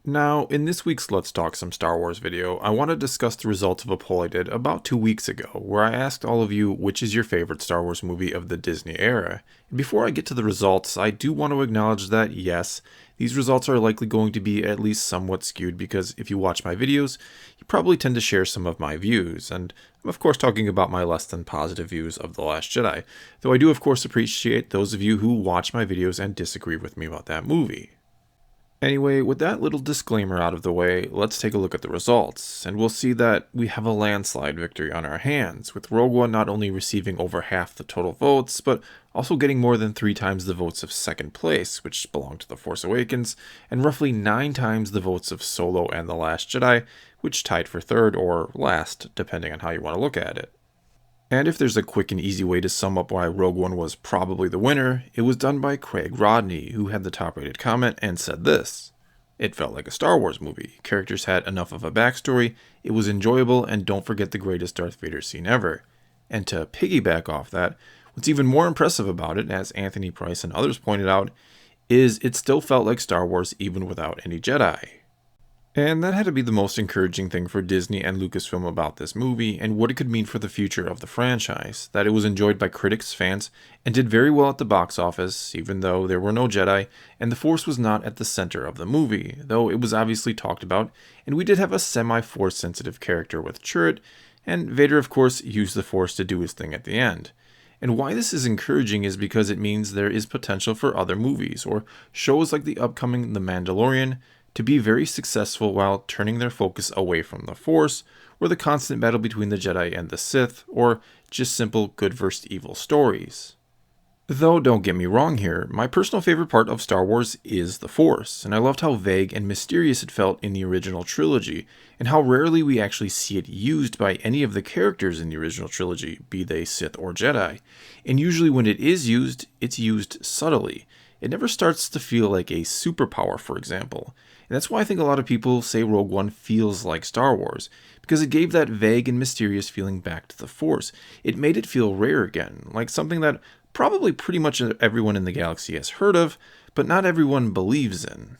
Now, in this week's Let's Talk Some Star Wars video, I want to discuss the results of a poll I did about 2 weeks ago, where I asked all of you which is your favorite Star Wars movie of the Disney era. And before I get to the results, I do want to acknowledge that yes, these results are likely going to be at least somewhat skewed because if you watch my videos, you probably tend to share some of my views, and I'm of course talking about my less than positive views of The Last Jedi, though I do of course appreciate those of you who watch my videos and disagree with me about that movie. Anyway, with that little disclaimer out of the way, let's take a look at the results, and we'll see that we have a landslide victory on our hands, with Rogue One not only receiving over half the total votes, but also getting more than 3 times the votes of second place, which belonged to The Force Awakens, and roughly 9 times the votes of Solo and The Last Jedi, which tied for third or last, depending on how you want to look at it. And if there's a quick and easy way to sum up why Rogue One was probably the winner, it was done by Craig Rodney, who had the top rated comment and said this: "It felt like a Star Wars movie. Characters had enough of a backstory, it was enjoyable, and don't forget the greatest Darth Vader scene ever." And to piggyback off that, what's even more impressive about it, as Anthony Price and others pointed out, is it still felt like Star Wars even without any Jedi. And that had to be the most encouraging thing for Disney and Lucasfilm about this movie and what it could mean for the future of the franchise, that it was enjoyed by critics, fans, and did very well at the box office, even though there were no Jedi, and the Force was not at the center of the movie, though it was obviously talked about, and we did have a semi-Force sensitive character with Chirrut, and Vader of course used the Force to do his thing at the end. And why this is encouraging is because it means there is potential for other movies, or shows like the upcoming The Mandalorian, to be very successful while turning their focus away from the Force, or the constant battle between the Jedi and the Sith, or just simple good versus evil stories. Though don't get me wrong here, my personal favorite part of Star Wars is the Force, and I loved how vague and mysterious it felt in the original trilogy, and how rarely we actually see it used by any of the characters in the original trilogy, be they Sith or Jedi. And usually when it is used, it's used subtly. It never starts to feel like a superpower, for example. And that's why I think a lot of people say Rogue One feels like Star Wars, because it gave that vague and mysterious feeling back to the Force. It made it feel rare again, like something that probably pretty much everyone in the galaxy has heard of, but not everyone believes in.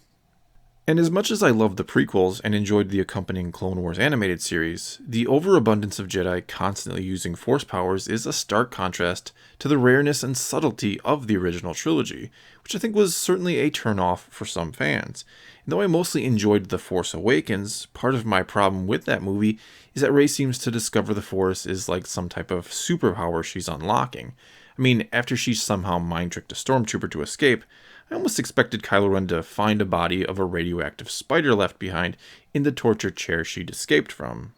And as much as I loved the prequels and enjoyed the accompanying Clone Wars animated series, the overabundance of Jedi constantly using Force powers is a stark contrast to the rareness and subtlety of the original trilogy, which I think was certainly a turnoff for some fans. And though I mostly enjoyed The Force Awakens, part of my problem with that movie is that Rey seems to discover the Force is like some type of superpower she's unlocking. I mean, after she somehow mind-tricked a stormtrooper to escape, I almost expected Kylo Ren to find a body of a radioactive spider left behind in the torture chair she'd escaped from.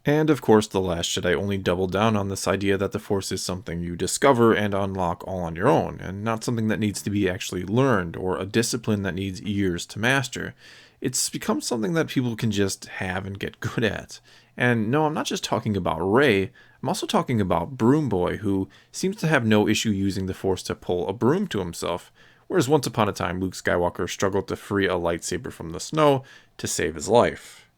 And of course, The Last Jedi only doubled down on this idea that the Force is something you discover and unlock all on your own, and not something that needs to be actually learned, or a discipline that needs years to master. It's become something that people can just have and get good at. And no, I'm not just talking about Rey, I'm also talking about Broom Boy, who seems to have no issue using the Force to pull a broom to himself, whereas once upon a time Luke Skywalker struggled to free a lightsaber from the snow to save his life.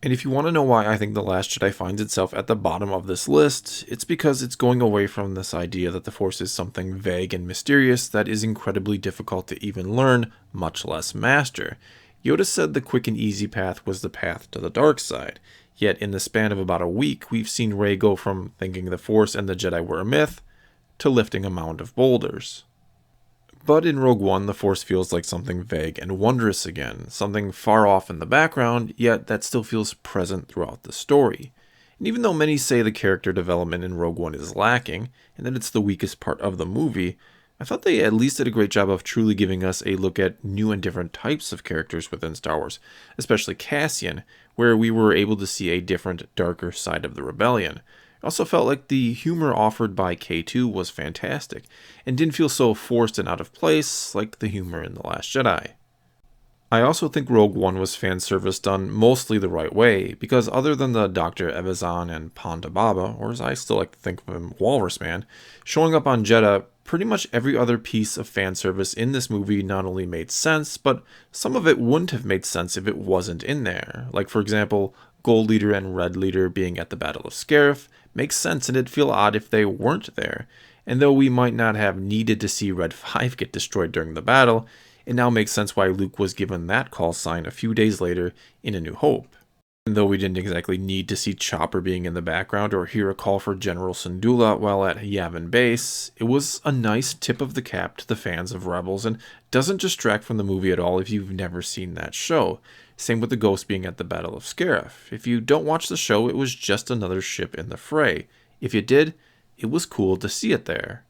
And if you want to know why I think The Last Jedi finds itself at the bottom of this list, it's because it's going away from this idea that the Force is something vague and mysterious that is incredibly difficult to even learn, much less master. Yoda said the quick and easy path was the path to the dark side, yet in the span of about a week, we've seen Rey go from thinking the Force and the Jedi were a myth, to lifting a mound of boulders. But in Rogue One, the Force feels like something vague and wondrous again, something far off in the background, yet that still feels present throughout the story. And even though many say the character development in Rogue One is lacking, and that it's the weakest part of the movie, I thought they at least did a great job of truly giving us a look at new and different types of characters within Star Wars, especially Cassian, where we were able to see a different, darker side of the rebellion. I also felt like the humor offered by K2 was fantastic, and didn't feel so forced and out of place like the humor in The Last Jedi. I also think Rogue One was fan service done mostly the right way, because other than the Dr. Evazan and Ponda Baba, or as I still like to think of him, Walrus Man, showing up on Jedha, pretty much every other piece of fan service in this movie not only made sense, but some of it wouldn't have made sense if it wasn't in there. Like for example, Gold Leader and Red Leader being at the Battle of Scarif makes sense, and it'd feel odd if they weren't there. And though we might not have needed to see Red 5 get destroyed during the battle, It now makes sense why Luke was given that call sign a few days later in A New Hope. Even though we didn't exactly need to see Chopper being in the background or hear a call for General Syndulla while at Yavin Base, it was a nice tip of the cap to the fans of Rebels and doesn't distract from the movie at all if you've never seen that show. Same with the Ghost being at the Battle of Scarif. If you don't watch the show, it was just another ship in the fray. If you did, it was cool to see it there.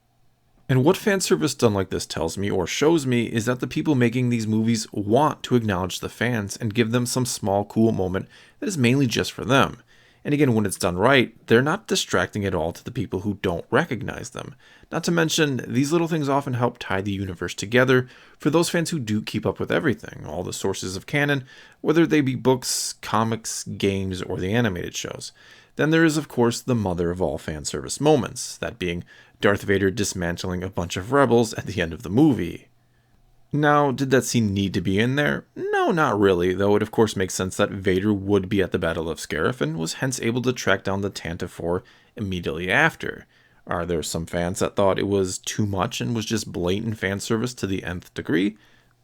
And what fan service done like this tells me or shows me is that the people making these movies want to acknowledge the fans and give them some small cool moment that is mainly just for them. And again, when it's done right, they're not distracting at all to the people who don't recognize them. Not to mention, these little things often help tie the universe together for those fans who do keep up with everything, all the sources of canon, whether they be books, comics, games, or the animated shows. Then there is, of course, the mother of all fan service moments, that being Darth Vader dismantling a bunch of rebels at the end of the movie. Now, did that scene need to be in there? No, not really, though it of course makes sense that Vader would be at the Battle of Scarif and was hence able to track down the Tantive 4 immediately after. Are there some fans that thought it was too much and was just blatant fan service to the nth degree?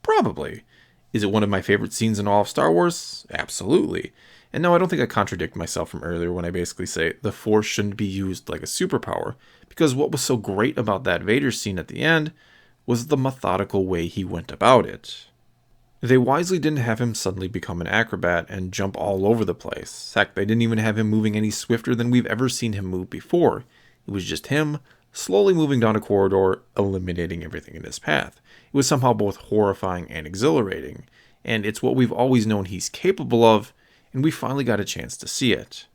Probably. Is it one of my favorite scenes in all of Star Wars? Absolutely. And no, I don't think I contradict myself from earlier when I basically say the Force shouldn't be used like a superpower, because what was so great about that Vader scene at the end was the methodical way he went about it. They wisely didn't have him suddenly become an acrobat and jump all over the place. Heck, they didn't even have him moving any swifter than we've ever seen him move before. It was just him, slowly moving down a corridor, eliminating everything in his path. It was somehow both horrifying and exhilarating, and it's what we've always known he's capable of, and we finally got a chance to see it.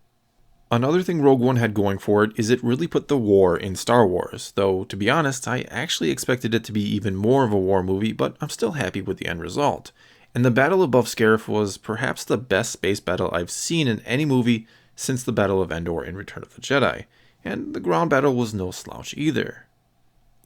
Another thing Rogue One had going for it is it really put the war in Star Wars, though to be honest, I actually expected it to be even more of a war movie, but I'm still happy with the end result. And the battle above Scarif was perhaps the best space battle I've seen in any movie since the Battle of Endor in Return of the Jedi, and the ground battle was no slouch either.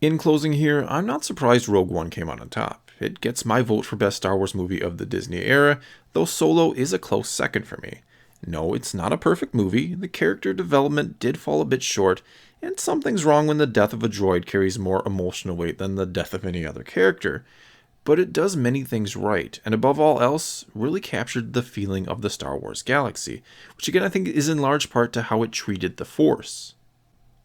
In closing here, I'm not surprised Rogue One came out on top. It gets my vote for best Star Wars movie of the Disney era, though Solo is a close second for me. No, it's not a perfect movie, the character development did fall a bit short, and something's wrong when the death of a droid carries more emotional weight than the death of any other character. But it does many things right, and above all else, really captured the feeling of the Star Wars galaxy, which again I think is in large part to how it treated the Force.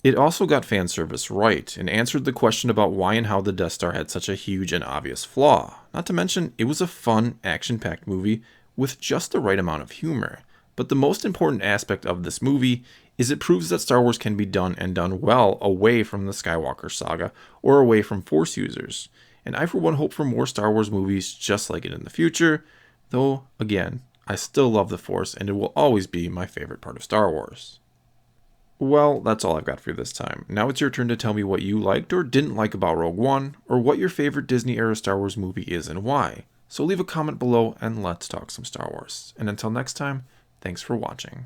It also got fan service right, and answered the question about why and how the Death Star had such a huge and obvious flaw. Not to mention, it was a fun, action-packed movie with just the right amount of humor. But the most important aspect of this movie is it proves that Star Wars can be done and done well away from the Skywalker saga or away from Force users. And I for one hope for more Star Wars movies just like it in the future, though again, I still love the Force and it will always be my favorite part of Star Wars. Well, that's all I've got for you this time. Now it's your turn to tell me what you liked or didn't like about Rogue One, or what your favorite Disney-era Star Wars movie is and why. So leave a comment below and let's talk some Star Wars. And until next time, thanks for watching.